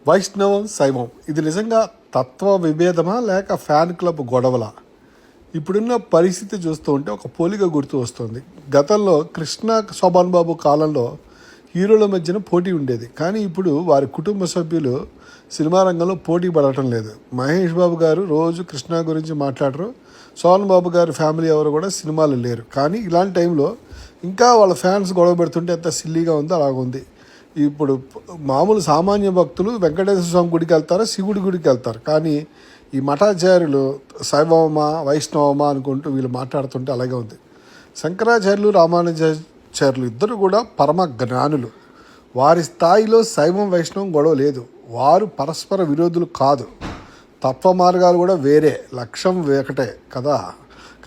వైష్ణవం శైవం ఇది నిజంగా తత్వ విభేదమా లేక ఫ్యాన్ క్లబ్ గొడవలా? ఇప్పుడున్న పరిస్థితి చూస్తూ ఉంటే ఒక పోలిక గుర్తు వస్తుంది. గతంలో కృష్ణ శోభన్ బాబు కాలంలో హీరోల మధ్యన పోటీ ఉండేది, కానీ ఇప్పుడు వారి కుటుంబ సభ్యులు సినిమా రంగంలో పోటీ పడటం లేదు. మహేష్ బాబు గారు రోజు కృష్ణ గురించి మాట్లాడరు, సోహన్ బాబు గారి ఫ్యామిలీ ఎవరు కూడా సినిమాలు లేరు. కానీ ఇలాంటి టైంలో ఇంకా వాళ్ళ ఫ్యాన్స్ గొడవ పెడుతుంటే ఎంత సిల్లీగా ఉందో అలాగుంది. ఇప్పుడు మామూలు సామాన్య భక్తులు వెంకటేశ్వర స్వామి గుడికి వెళ్తారు, శివుడి గుడికి వెళ్తారు, కానీ ఈ మఠాచార్యులు శైవమా వైష్ణవమా అనుకుంటూ వీళ్ళు మాట్లాడుతుంటే అలాగే ఉంది. శంకరాచార్యులు రామానుజాచార్యులు ఇద్దరు కూడా పరమ జ్ఞానులు. వారి స్థాయిలో శైవం వైష్ణవం గొడవ లేదు. వారు పరస్పర విరోధులు కాదు. తత్వ మార్గాలు కూడా వేరే, లక్ష్యం ఒకటే కదా.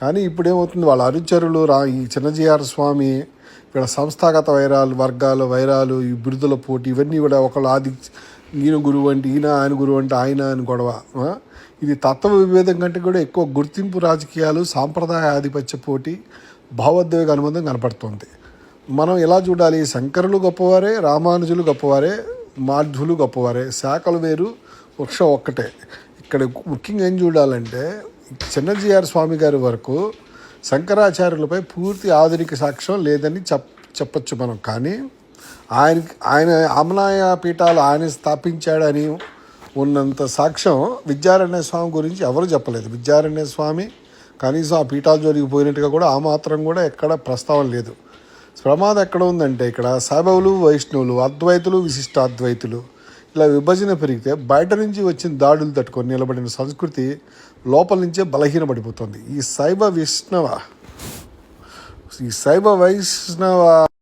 కానీ ఇప్పుడేమవుతుంది, వాళ్ళ అనుచరులు ఈ చిన్నజీఆర్ స్వామి వీళ్ళ సంస్థాగత వైరాలు ఈ బిరుదుల పోటీ ఇవన్నీ కూడా ఒకళ్ళు ఈయన గురువు అంటే ఈయన, ఆయన గురువు అంటే ఆయన అని గొడవ. ఇది తత్వ విభేదం కంటే కూడా ఎక్కువ గుర్తింపు రాజకీయాలు, సాంప్రదాయ ఆధిపత్య పోటీ, భావోద్వేగ అనుబంధం కనపడుతుంది. మనం ఎలా చూడాలి? శంకరులు గొప్పవారే, రామానుజులు గొప్పవారే, మాధ్వులు గొప్పవారే, శాఖలు వేరు, వృక్షం ఒక్కటే. ఇక్కడ ముఖ్యంగా ఏం చూడాలంటే చిన్నజీఆర్ స్వామి గారి వరకు శంకరాచార్యులపై పూర్తి ఆధునిక సాక్ష్యం లేదని చెప్పచ్చు మనం. కానీ ఆయన అమలాయ పీఠాలు ఆయన స్థాపించాడని ఉన్నంత సాక్ష్యం విద్యారణ్య స్వామి గురించి ఎవరు చెప్పలేదు. విద్యారణ్య స్వామి కనీసం ఆ పీఠాల జోలికి పోయినట్టుగా కూడా ఆ మాత్రం కూడా ఎక్కడ ప్రస్తావన లేదు. ప్రమాదం ఎక్కడ ఉందంటే ఇక్కడ శైవవులు వైష్ణవులు, అద్వైతులు విశిష్టాద్వైతులు ఇలా విభజన పెరిగితే బయట నుంచి వచ్చిన దాడులు తట్టుకొని నిలబడిన సంస్కృతి లోపల నుంచే బలహీనపడిపోతుంది. ఈ శైవ వైష్ణవ